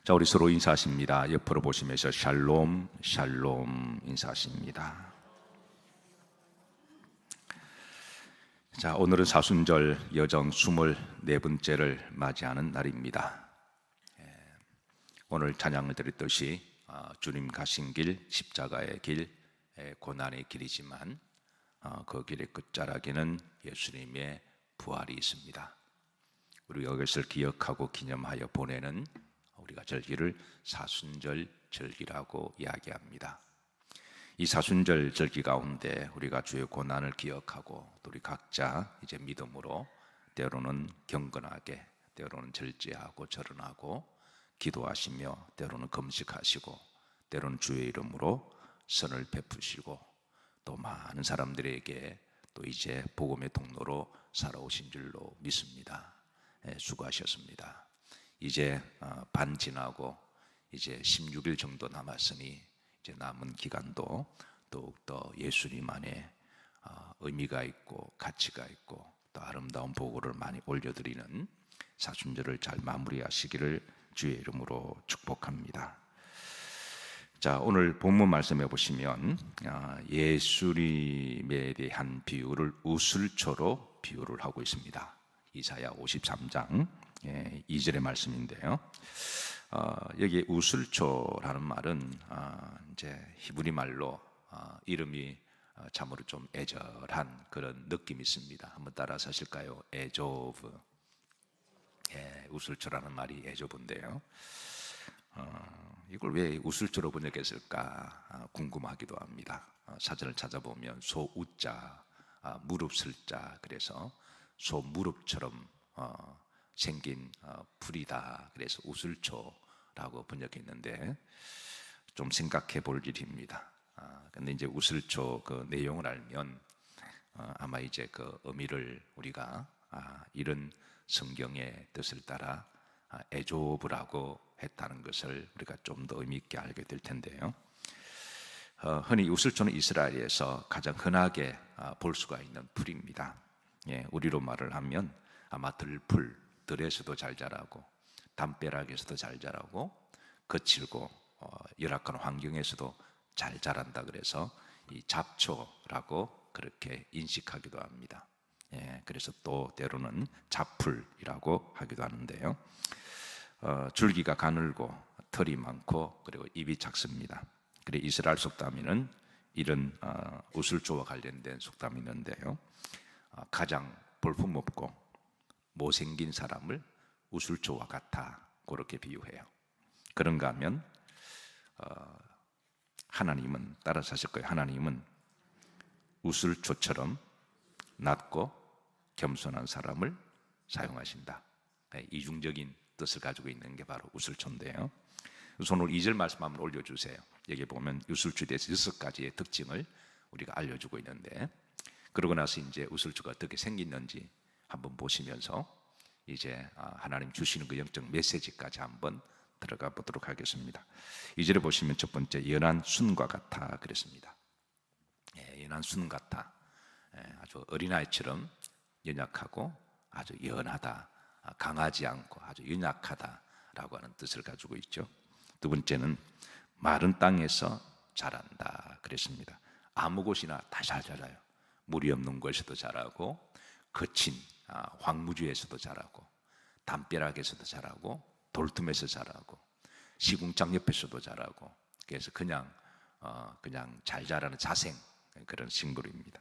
자, 우리 서로 인사하십니다. 옆으로 보시면서 샬롬, 샬롬 인사하십니다. 자, 오늘은 사순절 여정 24번째를 맞이하는 날입니다. 오늘 찬양을 드렸듯이 주님 가신 길, 십자가의 길, 고난의 길이지만 그 길의 끝자락에는 예수님의 부활이 있습니다. 우리가 이것을 기억하고 기념하여 보내는 우리가 절기를 사순절 절기라고 이야기합니다. 이 사순절 절기 가운데 우리가 주의 고난을 기억하고 또 우리 각자 이제 믿음으로 때로는 경건하게, 때로는 절제하고 절언하고 기도하시며 때로는 금식하시고 때로는 주의 이름으로 선을 베푸시고 또 많은 사람들에게 또 이제 복음의 통로로 살아오신 줄로 믿습니다. 수고하셨습니다. 이제 반 지나고 이제 16일 정도 남았으니 이제 남은 기간도 더욱더 예수님 안에 의미가 있고 가치가 있고 또 아름다운 보고를 많이 올려드리는 사순절을 잘 마무리하시기를 주의 이름으로 축복합니다. 자, 오늘 본문 말씀해 보시면 예수님에 대한 비유를 우슬초로 비유를 하고 있습니다. 이사야 53장 2절의 말씀인데요. 여기 우슬초라는 말은 이제 히브리 말로 이름이 참으로 좀 애절한 그런 느낌이 있습니다. 한번 따라서 하실까요? 에조브. 우슬초라는 말이 에조브인데요. 이걸 왜 우슬초로 번역했을까 궁금하기도 합니다. 사전을 찾아보면 소우자, 무릎슬자, 그래서 소 무릎처럼 생긴 풀이다. 그래서 우슬초라고 번역했는데 좀 생각해 볼 일입니다. 근데 이제 우슬초 그 내용을 알면 아마 이제 그 의미를 우리가 이런 성경의 뜻을 따라 에조브라고 했다는 것을 우리가 좀 더 의미 있게 알게 될 텐데요. 흔히 우슬초는 이스라엘에서 가장 흔하게 볼 수가 있는 풀입니다. 우리로 말을 하면 아마 들풀, 들에서도 잘 자라고 담벼락에서도 잘 자라고 거칠고 열악한 환경에서도 잘 자란다 그래서 이 잡초라고 그렇게 인식하기도 합니다. 그래서 또 때로는 잡풀이라고 하기도 하는데요. 줄기가 가늘고 털이 많고 그리고 잎이 작습니다. 그리고 이스라엘 속담에는 이런 우슬초와 관련된 속담이 있는데요. 가장 볼품없고 못생긴 사람을 우슬초와 같아 그렇게 비유해요. 그런가 하면 하나님은 따라서 하실 거예요. 하나님은 우슬초처럼 낮고 겸손한 사람을 사용하신다. 이중적인 뜻을 가지고 있는 게 바로 우슬초인데요. 우선 오늘 2절 말씀 한번 올려주세요. 여기 보면 우슬초에 대해서 6가지의 특징을 우리가 알려주고 있는데 그러고 나서 이제 우슬초가 어떻게 생겼는지 한번 보시면서 이제 하나님 주시는 그 영적 메시지까지 한번 들어가 보도록 하겠습니다. 2절에 보시면 첫 번째 연한 순과 같아 그랬습니다. 연한 순 같아. 아주 어린아이처럼 연약하고 아주 연하다, 강하지 않고 아주 연약하다라고 하는 뜻을 가지고 있죠. 두 번째는 마른 땅에서 자란다 그랬습니다. 아무 곳이나 다 잘 자라요. 물이 없는 곳에서도 자라고 거친 황무지에서도 자라고 담벼락에서도 자라고 돌틈에서 자라고 시궁창 옆에서도 자라고 그래서 그냥 잘 자라는 자생 그런 식물입니다.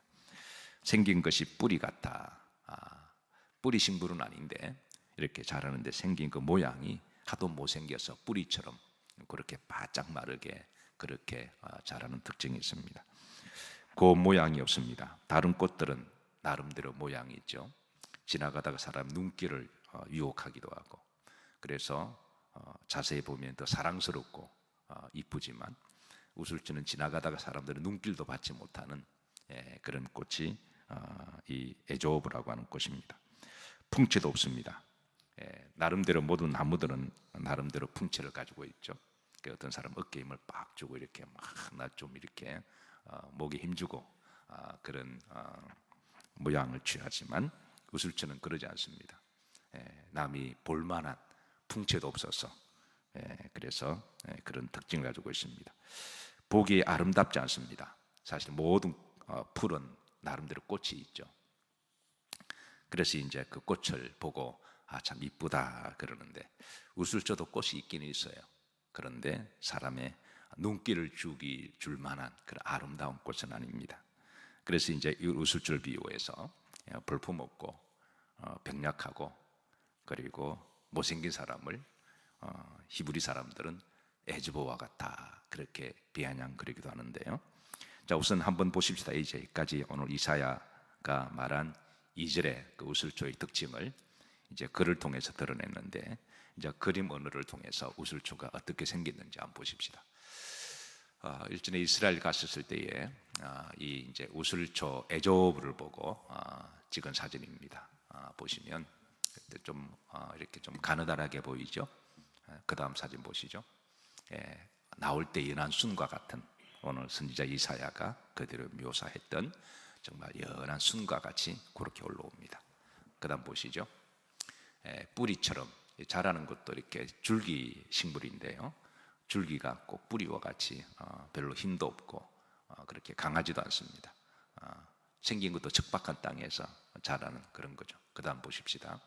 생긴 것이 뿌리 같아. 뿌리 식물은 아닌데 이렇게 자라는데 생긴 그 모양이 하도 못생겨서 뿌리처럼 그렇게 바짝 마르게 그렇게 자라는 특징이 있습니다. 그 모양이 없습니다. 다른 꽃들은 나름대로 모양이 있죠. 지나가다가 사람 눈길을 유혹하기도 하고 그래서 자세히 보면 더 사랑스럽고 이쁘지만 우슬초는 지나가다가 사람들은 눈길도 받지 못하는 그런 꽃이 이 에조브라고 하는 꽃입니다. 풍채도 없습니다. 나름대로 모든 나무들은 나름대로 풍채를 가지고 있죠. 어떤 사람 어깨에 힘을 빡 주고 이렇게 나 좀 이렇게 목에 힘주고 그런 모양을 취하지만 우슬초는 그러지 않습니다. 남이 볼만한 풍채도 없어서 그래서 그런 특징을 가지고 있습니다. 보기 아름답지 않습니다. 사실 모든 풀은 나름대로 꽃이 있죠. 그래서 이제 그 꽃을 보고 참 이쁘다 그러는데, 우슬초도 꽃이 있기는 있어요. 그런데 사람의 눈길을 줄 만한 그런 아름다운 꽃은 아닙니다. 그래서 이제 이 우슬초를 비유해서 볼품없고 병약하고 그리고 못생긴 사람을 히브리 사람들은 에즈보와 같다 그렇게 비아냥거리기도 하는데요. 자, 우선 한번 보십시다. 이제까지 오늘 이사야가 말한 2절의 그 우슬초의 특징을 이제 글을 통해서 드러냈는데, 이제 그림 언어를 통해서 우슬초가 어떻게 생겼는지 한번 보십시다. 일전에 이스라엘 갔었을 때에 이 이제 우슬초 에조브를 보고 찍은 사진입니다. 보시면 그때 좀 이렇게 좀 가느다랗게 보이죠. 그 다음 사진 보시죠. 나올 때 연한 순과 같은, 오늘 선지자 이사야가 그대로 묘사했던 정말 연한 순과 같이 그렇게 올라옵니다. 그 다음 보시죠. 뿌리처럼 자라는 것도 이렇게 줄기 식물인데요, 줄기가 꼭 뿌리와 같이 별로 힘도 없고 그렇게 강하지도 않습니다. 생긴 것도 척박한 땅에서 자라는 그런 거죠. 그 다음 보십시다.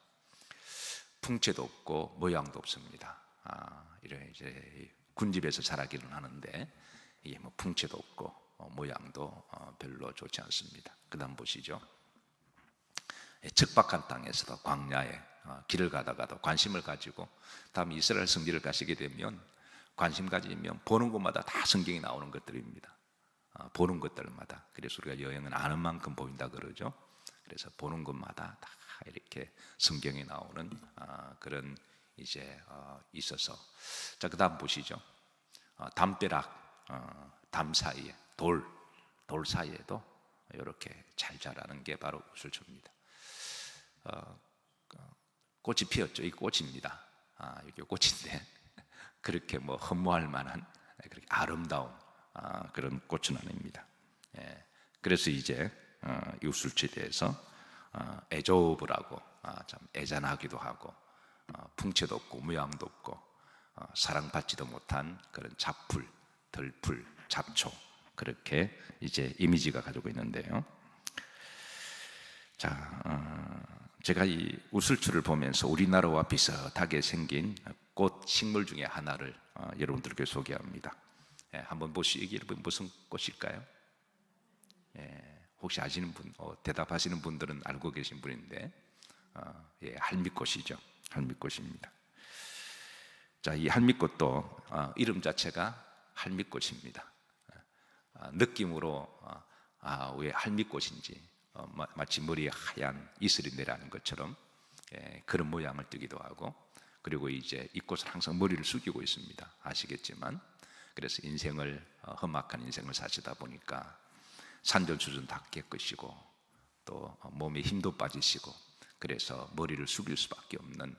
풍채도 없고 모양도 없습니다. 이래 이제 군집에서 자라기는 하는데 이게 뭐 풍채도 없고 모양도 별로 좋지 않습니다. 그 다음 보시죠. 척박한 땅에서도 광야에 길을 가다가도 관심을 가지고, 다음 이스라엘 성지를 가시게 되면 관심 가지면 보는 곳마다 다 성경이 나오는 것들입니다. 보는 것들마다. 그래서 우리가 여행은 아는 만큼 보인다 그러죠. 그래서 보는 곳마다 다 이렇게 성경이 나오는 그런 이제 있어서, 자, 그 다음 보시죠. 담벼락, 담 사이에 돌 사이에도 이렇게 잘 자라는 게 바로 우슬초입니다. 꽃이 피었죠. 이 꽃입니다. 이게 꽃인데 그렇게 뭐 흠모할 만한 그렇게 아름다운 그런 꽃은 아닙니다. 그래서 이제 이 우슬초에 대해서 에조브라고, 참 애잔하기도 하고 풍채도 없고 모양도 없고 사랑받지도 못한 그런 잡풀, 덜풀, 잡초, 그렇게 이제 이미지가 가지고 있는데요. 자, 제가 이 우슬초를 보면서 우리나라와 비슷하게 생긴 꽃 식물 중에 하나를 여러분들께 소개합니다. 한번 보시기, 이게 무슨 꽃일까요? 혹시 아시는 분, 대답하시는 분들은 알고 계신 분인데, 할미꽃이죠. 할미꽃입니다. 자, 이 할미꽃도 이름 자체가 할미꽃입니다. 느낌으로 왜 할미꽃인지, 마치 머리에 하얀 이슬이 내려가는 것처럼 그런 모양을 띠기도 하고, 그리고 이제 이 꽃은 항상 머리를 숙이고 있습니다. 아시겠지만, 그래서 인생을 험악한 인생을 사시다 보니까 산전수전 다 깨끗이고 또 몸에 힘도 빠지시고, 그래서 머리를 숙일 수밖에 없는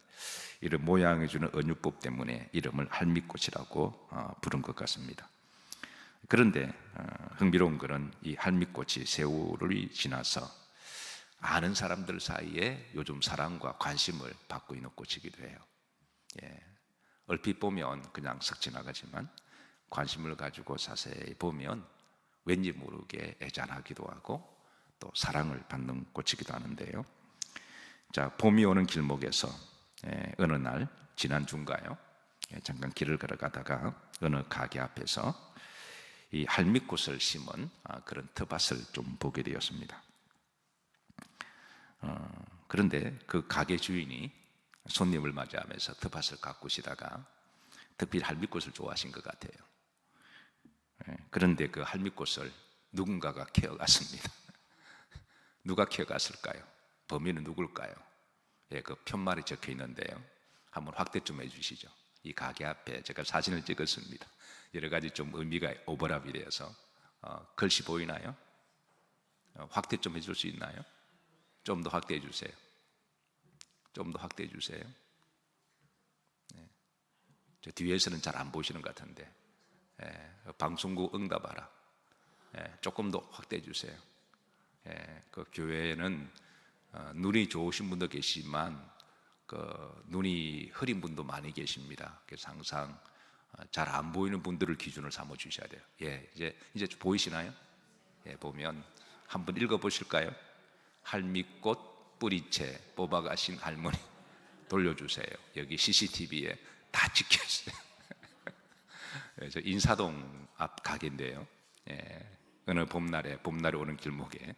이런 모양을 주는 은유법 때문에 이름을 할미꽃이라고 부른 것 같습니다. 그런데 흥미로운 것은 이 할미꽃이 세월이 지나서 아는 사람들 사이에 요즘 사랑과 관심을 받고 있는 꽃이기도 해요. 얼핏 보면 그냥 쓱 지나가지만 관심을 가지고 자세히 보면 왠지 모르게 애잔하기도 하고 또 사랑을 받는 꽃이기도 하는데요. 자, 봄이 오는 길목에서 어느 날 지난 주인가요? 잠깐 길을 걸어가다가 어느 가게 앞에서 이 할미꽃을 심은 그런 텃밭을 좀 보게 되었습니다. 그런데 그 가게 주인이 손님을 맞이하면서 텃밭을 가꾸시다가 특별히 할미꽃을 좋아하신 것 같아요. 그런데 그 할미꽃을 누군가가 캐어갔습니다. 누가 캐어갔을까요? 범인은 누굴까요? 그 편말이 적혀 있는데요, 한번 확대 좀 해주시죠. 이 가게 앞에 제가 사진을 찍었습니다. 여러 가지 좀 의미가 오버랩이 되어서 글씨 보이나요? 확대 좀 해줄 수 있나요? 좀 더 확대해 주세요. 좀 더 확대해 주세요. 저 뒤에서는 잘 안 보시는 것 같은데, 방송국 응답하라. 조금 더 확대해 주세요. 그 교회에는 눈이 좋으신 분도 계시지만 눈이 흐린 분도 많이 계십니다. 그래서 항상 잘 안 보이는 분들을 기준을 삼아 주셔야 돼요. 예, 이제 보이시나요? 예, 보면 한번 읽어 보실까요? 할미꽃 뿌리채 뽑아가신 할머니 돌려주세요. 여기 CCTV에 다 찍혀 있어요. 그래서 인사동 앞 가게인데요. 예, 어느 봄날에 오는 길목에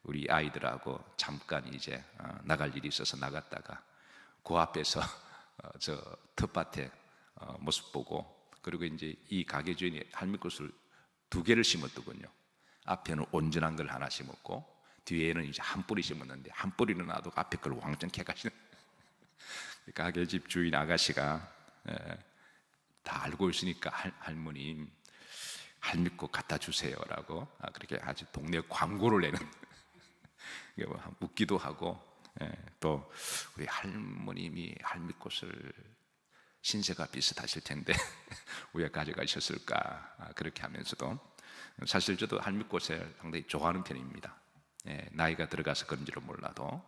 우리 아이들하고 잠깐 이제 나갈 일이 있어서 나갔다가 그 앞에서 저 텃밭에 모습 보고, 그리고 이제 이 가게 주인이 할미꽃을 2개를 심었더군요. 앞에는 온전한 걸 하나 심었고 뒤에는 이제 한 뿌리 심었는데 한 뿌리는 놔두고 앞에 걸 왕창 캐가시는 가게 집 주인 아가씨가 다 알고 있으니까 할머님 할미꽃 갖다 주세요라고 그렇게 아주 동네 광고를 내는 웃기도 하고, 또 우리 할머님이 할미꽃을 신세가 비슷하실 텐데 왜 가져가셨을까 그렇게 하면서도, 사실 저도 할미꽃을 상당히 좋아하는 편입니다. 나이가 들어가서 그런지는 몰라도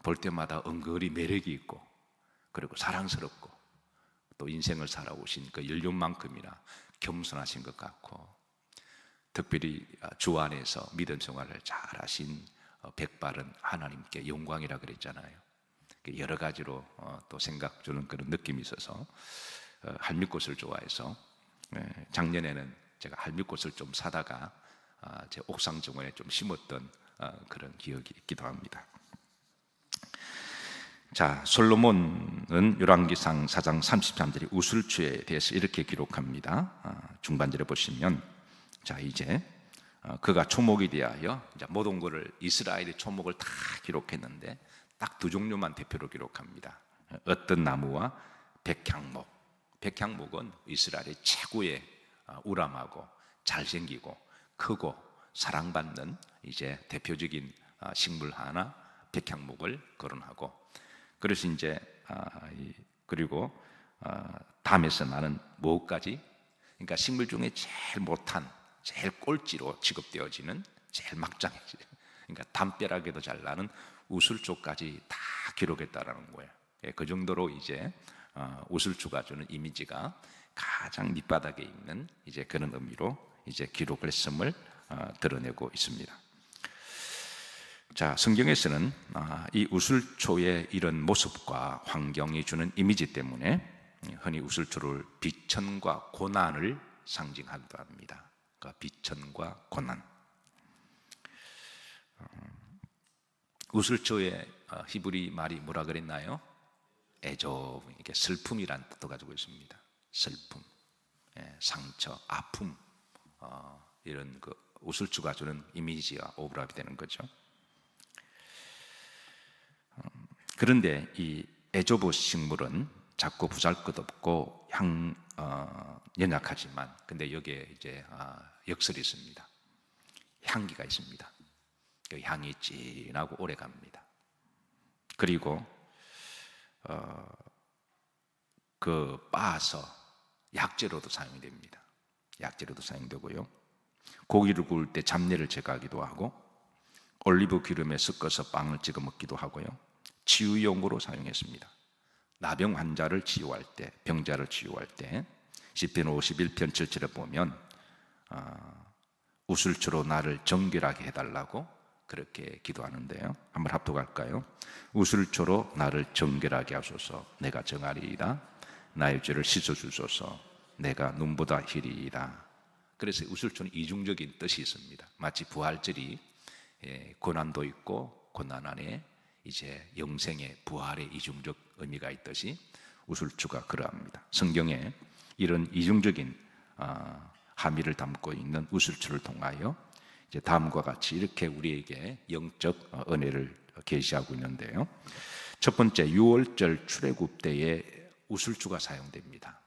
볼 때마다 은근히 매력이 있고 그리고 사랑스럽고 또 인생을 살아오신 그 연륜만큼이나 겸손하신 것 같고, 특별히 주 안에서 믿음 생활을 잘 하신 백발은 하나님께 영광이라 그랬잖아요. 여러 가지로 또 생각 주는 그런 느낌이 있어서 할미꽃을 좋아해서 작년에는 제가 할미꽃을 좀 사다가 제 옥상 정원에 좀 심었던 그런 기억이 있기도 합니다. 자, 솔로몬은 열왕기상 4장 33절에 우슬초에 대해서 이렇게 기록합니다. 중반절에 보시면, 자, 이제 그가 초목이 대하여 이제 모든 것을 이스라엘의 초목을 다 기록했는데 딱 2종류만 대표로 기록합니다. 어떤 나무와 백향목. 백향목은 이스라엘의 최고의 우람하고 잘생기고 크고 사랑받는 이제 대표적인 식물 하나, 백향목을 거론하고, 그래서 이제 그리고 담에서 나는 무엇까지? 그러니까 식물 중에 제일 못한, 제일 꼴찌로 취급되어지는 제일 막장이지. 그러니까 담벼락에도 잘 나는 우슬초까지 다 기록했다라는 거예요. 그 정도로 이제 우슬초가 주는 이미지가 가장 밑바닥에 있는 이제 그런 의미로 이제 기록을 했음을 드러내고 있습니다. 자, 성경에서는 이 우슬초의 이런 모습과 환경이 주는 이미지 때문에 흔히 우슬초를 비천과 고난을 상징하기도 합니다. 그러니까 비천과 고난. 우슬초의 히브리 말이 뭐라 그랬나요? 에조, 이게 슬픔이란 뜻도 가지고 있습니다. 슬픔, 상처, 아픔, 이런 그 우슬초가 주는 이미지와 오브랍이 되는 거죠. 그런데 이 에조브 식물은 작고 보잘것없고 연약하지만, 근데 여기에 이제 역설이 있습니다. 향기가 있습니다. 그 향이 진하고 오래 갑니다. 그리고 그 빻아서 약재로도 사용이 됩니다. 약재로도 사용되고요. 고기를 구울 때 잡내를 제거하기도 하고, 올리브 기름에 섞어서 빵을 찍어 먹기도 하고요. 치유용으로 사용했습니다. 나병 환자를 치유할 때, 병자를 치유할 때 시편 51편 7절에 보면 우슬초로 나를 정결하게 해달라고 그렇게 기도하는데요. 한번 합독할까요? 우슬초로 나를 정결하게 하소서. 내가 정하리이다. 나의 죄를 씻어주소서. 내가 눈보다 희리이다. 그래서 우슬초는 이중적인 뜻이 있습니다. 마치 부활절이 고난도 있고 고난 안에 이제 영생의 부활의 이중적 의미가 있듯이 우슬초가 그러합니다. 성경에 이런 이중적인 함의를 담고 있는 우슬초를 통하여 이제 다음과 같이 이렇게 우리에게 영적 은혜를 계시하고 있는데요. 첫 번째, 6월절 출애굽 때에 우슬초가 사용됩니다.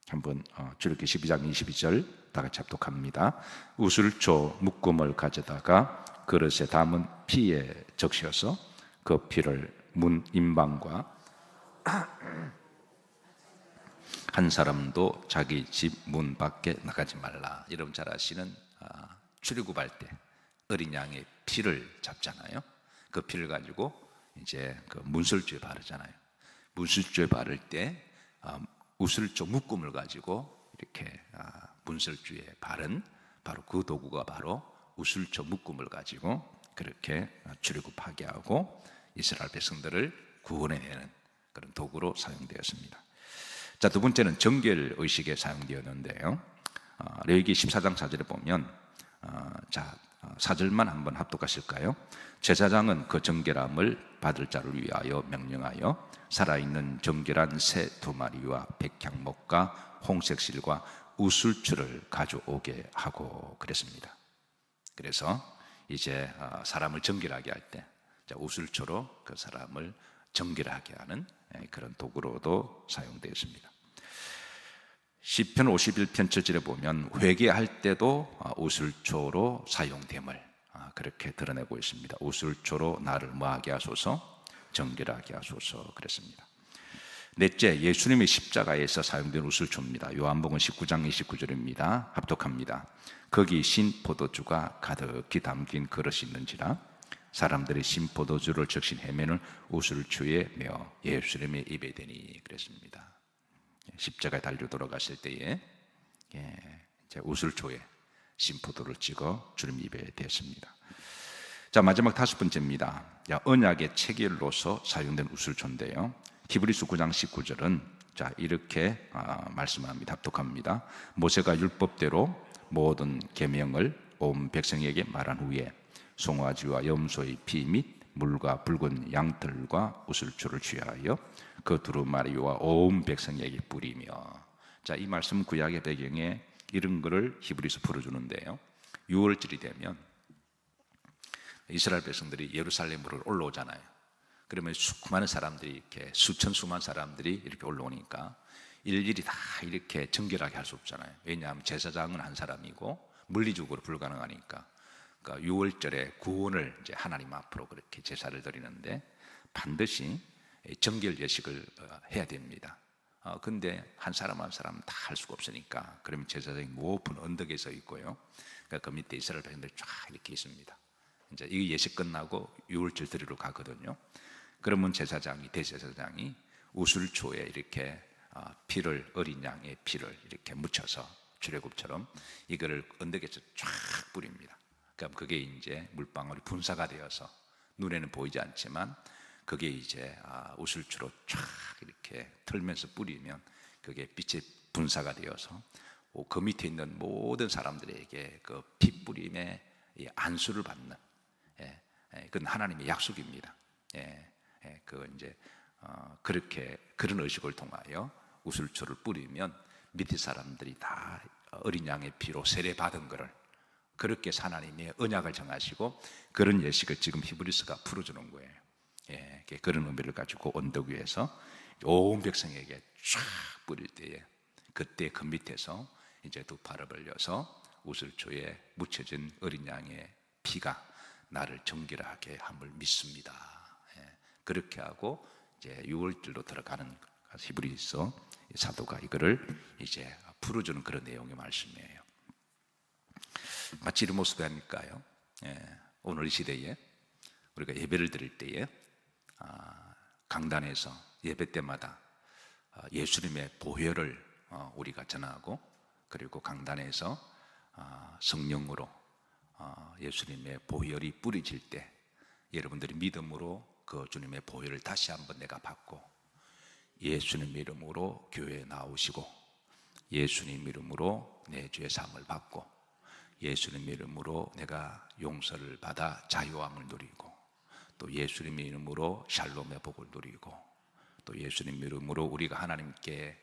한번 출애굽기 12장 22절 다 같이 합독합니다. 우슬초 묶음을 가져다가 그릇에 담은 피에 적셔서 그 피를 문 인방과 한 사람도 자기 집 문 밖에 나가지 말라. 여러분 잘 아시는 출애굽할 때 어린 양의 피를 잡잖아요. 그 피를 가지고 이제 그 문설주에 바르잖아요. 문설주에 바를 때 우슬조 묶음을 가지고 이렇게 문설주에 바른 바로 그 도구가 바로 우슬조 묶음을 가지고 그렇게 출애굽하게 하고 이스라엘 백성들을 구원해내는 그런 도구로 사용되었습니다. 자, 두 번째는 정결 의식에 사용되었는데요. 레위기 14장 4절에 보면 4절만 한번 합독하실까요? 제사장은 그 정결함을 받을 자를 위하여 명령하여 살아있는 정결한 새 2마리와 백향목과 홍색실과 우슬추를 가져오게 하고 그랬습니다. 그래서 이제 사람을 정결하게 할 때 우슬초로 그 사람을 정결하게 하는 그런 도구로도 사용되었습니다. 시편 51편 7절에 보면 회개할 때도 우슬초로 사용됨을 그렇게 드러내고 있습니다. 우슬초로 나를 뭐하게 하소서, 정결하게 하소서 그랬습니다. 넷째, 예수님의 십자가에서 사용된 우슬초입니다. 요한복음 19장 29절입니다. 합독합니다. 거기 신 포도주가 가득히 담긴 그릇이 있는지라 사람들이 신 포도주를 적신 헤매는 우슬초에 메어 예수님의 입에 대니 그랬습니다. 십자가에 달려 돌아가실 때에 이제 우슬초에 신포도를 찍어 주님 입에 대었습니다. 자, 마지막 5번째입니다. 언약의 체결로서 사용된 우슬초인데요. 히브리서 9장 19절은 이렇게 말씀합니다. 합독합니다. 모세가 율법대로 모든 계명을 온 백성에게 말한 후에 송아지와 염소의 피 및 물과 붉은 양털과 우슬초를 취하여 그 두루마리와 온 백성에게 뿌리며. 자, 이 말씀 구약의 배경에 이런 거를 히브리서 풀어주는데요. 6월절이 되면 이스라엘 백성들이 예루살렘으로 올라오잖아요. 그러면 수많은 사람들이 이렇게 수만 사람들이 이렇게 올라오니까 일일이 다 이렇게 정결하게 할 수 없잖아요. 왜냐하면 제사장은 한 사람이고 물리적으로 불가능하니까. 그러니까 6월절에 구원을 이제 하나님 앞으로 그렇게 제사를 드리는데 반드시 정결 예식을 해야 됩니다. 근데 한 사람 한 사람 다 할 수가 없으니까 그러면 제사장이 높은 언덕에 서 있고요. 그러니까 그 밑에 이스라엘 백성들이 쫙 이렇게 있습니다. 이제 이 예식 끝나고 6월절 드리러 가거든요. 그러면 대제사장이 우슬초에 이렇게 피를, 어린 양의 피를 이렇게 묻혀서 출애굽처럼 이거를 언덕에서 쫙 뿌립니다. 그럼 그게 이제 물방울이 분사가 되어서 눈에는 보이지 않지만 그게 이제 우슬초로 쫙 이렇게 틀면서 뿌리면 그게 빛의 분사가 되어서 그 밑에 있는 모든 사람들에게 그 피 뿌림의 안수를 받는, 그건 하나님의 약속입니다. 그 이제 그렇게 그런 의식을 통하여 우슬초를 뿌리면 밑에 사람들이 다 어린 양의 피로 세례 받은 거를 그렇게 하나님의 언약을 정하시고 그런 예식을 지금 히브리서가 풀어주는 거예요. 그런 의미를 가지고 언덕 위에서 온 백성에게 쫙 뿌릴 때에 그때 그 밑에서 이제 두 팔을 벌려서 우슬초에 묻혀진 어린 양의 피가 나를 정결하게 함을 믿습니다. 그렇게 하고 이제 6월절로 들어가는 히브리서 사도가 이거를 이제 풀어주는 그런 내용의 말씀이에요. 마치 이런 모습이 아닐까요? 오늘 이 시대에 우리가 예배를 드릴 때에 강단에서 예배 때마다 예수님의 보혈을 우리가 전하고 그리고 강단에서 성령으로 예수님의 보혈이 뿌려질 때 여러분들이 믿음으로 그 주님의 보혈을 다시 한번 내가 받고 예수님 이름으로 교회에 나오시고 예수님 이름으로 내 죄 사함을 받고 예수님 이름으로 내가 용서를 받아 자유함을 누리고 또 예수님 이름으로 샬롬의 복을 누리고 또 예수님 이름으로 우리가 하나님께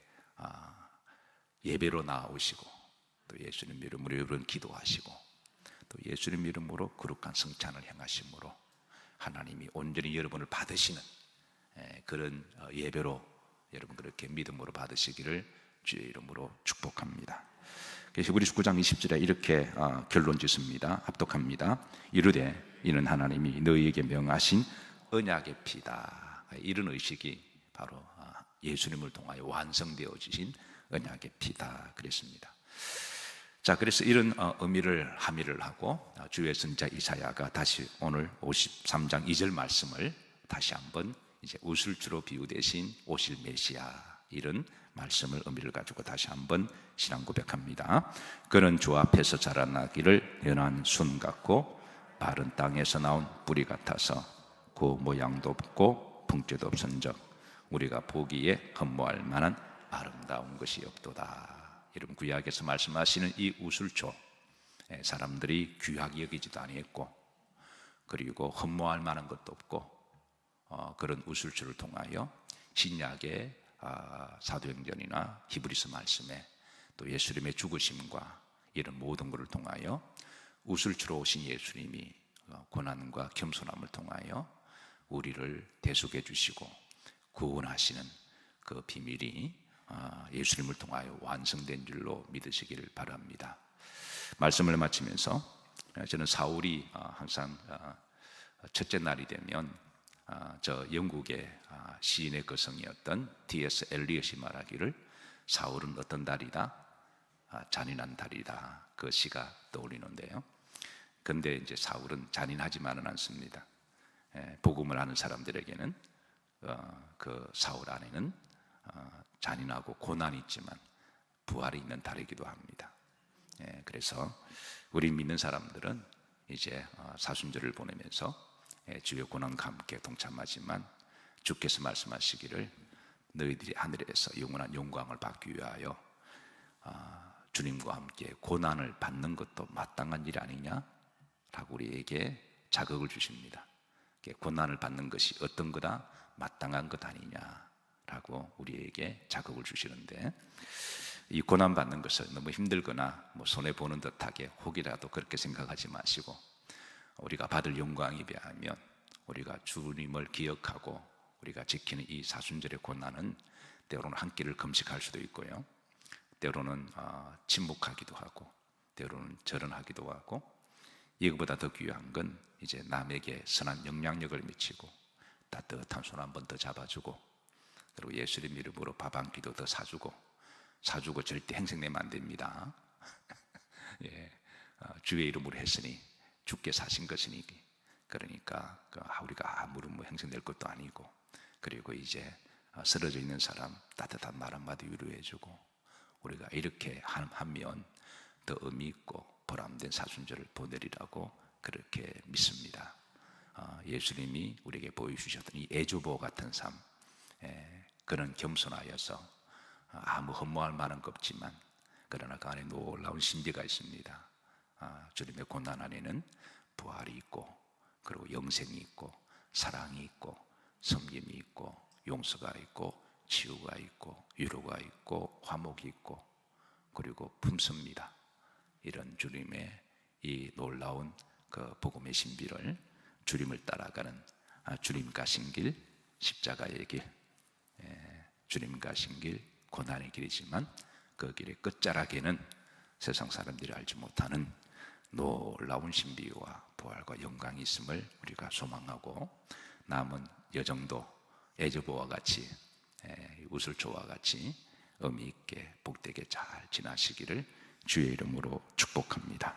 예배로 나오시고 또 예수님 이름으로 여러분 기도하시고 또 예수님 이름으로 거룩한 성찬을 행하심으로 하나님이 온전히 여러분을 받으시는 그런 예배로 여러분 그렇게 믿음으로 받으시기를 주의 이름으로 축복합니다. 히브리서 9장 20절에 이렇게 결론 짓습니다. 합독합니다. 이르되 이는 하나님이 너희에게 명하신 언약의 피다. 이런 의식이 바로 예수님을 통하여 완성되어지신 언약의 피다 그랬습니다. 자, 그래서 이런 의미를 함의를 하고 주의 선지자 이사야가 다시 오늘 53장 2절 말씀을 다시 한번 이제 우슬주로 비유되신 오실 메시아, 이런 말씀을 의미를 가지고 다시 한번 신앙 고백합니다. 그는 주 앞에서 자라나기를 연한 순 같고 바른 땅에서 나온 뿌리 같아서 그 모양도 없고 풍채도 없은즉 우리가 보기에 흠모할 만한 아름다운 것이 없도다. 이런 구약에서 말씀하시는 이 우슬초, 사람들이 귀하게 여기지도 아니했고 그리고 흠모할 만한 것도 없고 그런 우슬초를 통하여 신약의 사도행전이나 히브리서 말씀에 또 예수님의 죽으심과 이런 모든 것을 통하여 우슬초로 오신 예수님이 고난과 겸손함을 통하여 우리를 대속해 주시고 구원하시는 그 비밀이 예수님을 통하여 완성된 줄로 믿으시기를 바랍니다. 말씀을 마치면서 저는 사울이 항상 첫째 날이 되면 저 영국의 시인의 거성이었던 D.S. 엘리엇이 말하기를 사울은 어떤 달이다? 잔인한 달이다. 그 시가 떠오르는데요. 근데 이제 사울은 잔인하지만은 않습니다. 복음을 아는 사람들에게는 그 사울 안에는 잔인하고 고난이 있지만 부활이 있는 달이기도 합니다. 그래서 우리 믿는 사람들은 이제 사순절을 보내면서 주의 고난과 함께 동참하지만 주께서 말씀하시기를 너희들이 하늘에서 영원한 영광을 받기 위하여 주님과 함께 고난을 받는 것도 마땅한 일 아니냐? 라고 우리에게 자극을 주십니다. 고난을 받는 것이 어떤 거다? 마땅한 것 아니냐? 라고 우리에게 자극을 주시는데, 이 고난 받는 것을 너무 힘들거나 손해보는 듯하게 혹이라도 그렇게 생각하지 마시고, 우리가 받을 영광에 비하면 우리가 주님을 기억하고 우리가 지키는 이 사순절의 고난은 때로는 한 끼를 금식할 수도 있고요, 때로는 침묵하기도 하고, 때로는 절언하기도 하고, 이것보다 더 귀한 건 이제 남에게 선한 영향력을 미치고 따뜻한 손 한 번 더 잡아주고, 그리고 예수님 이름으로 밥 한 끼도 더 사주고 절대 행색내면 안 됩니다. 예, 주의 이름으로 했으니 주께 사신 것이니, 그러니까 우리가 아무런 행색낼 것도 아니고, 그리고 이제 쓰러져 있는 사람 따뜻한 말 한마디 위로해주고, 우리가 이렇게 하면 더 의미 있고 보람된 사순절을 보내리라고 그렇게 믿습니다. 예수님이 우리에게 보여주셨던 이 애조보 같은 삶, 그런 겸손하여서 아무 흠모할 만한 것 없지만 그러나 그 안에 놀라운 신비가 있습니다. 주님의 고난 안에는 부활이 있고, 그리고 영생이 있고, 사랑이 있고, 섬김이 있고, 용서가 있고, 치유가 있고, 위로가 있고, 화목이 있고, 그리고 품습니다. 이런 주님의 이 놀라운 그 복음의 신비를 주님을 따라가는 주님 가신 길, 십자가의 길, 주님 가신 길, 고난의 길이지만 그 길의 끝자락에는 세상 사람들이 알지 못하는 놀라운 신비와 부활과 영광이 있음을 우리가 소망하고, 남은 여정도 애저보와 같이, 우슬초와 같이 의미 있게 복되게 잘 지나시기를 주의 이름으로 축복합니다.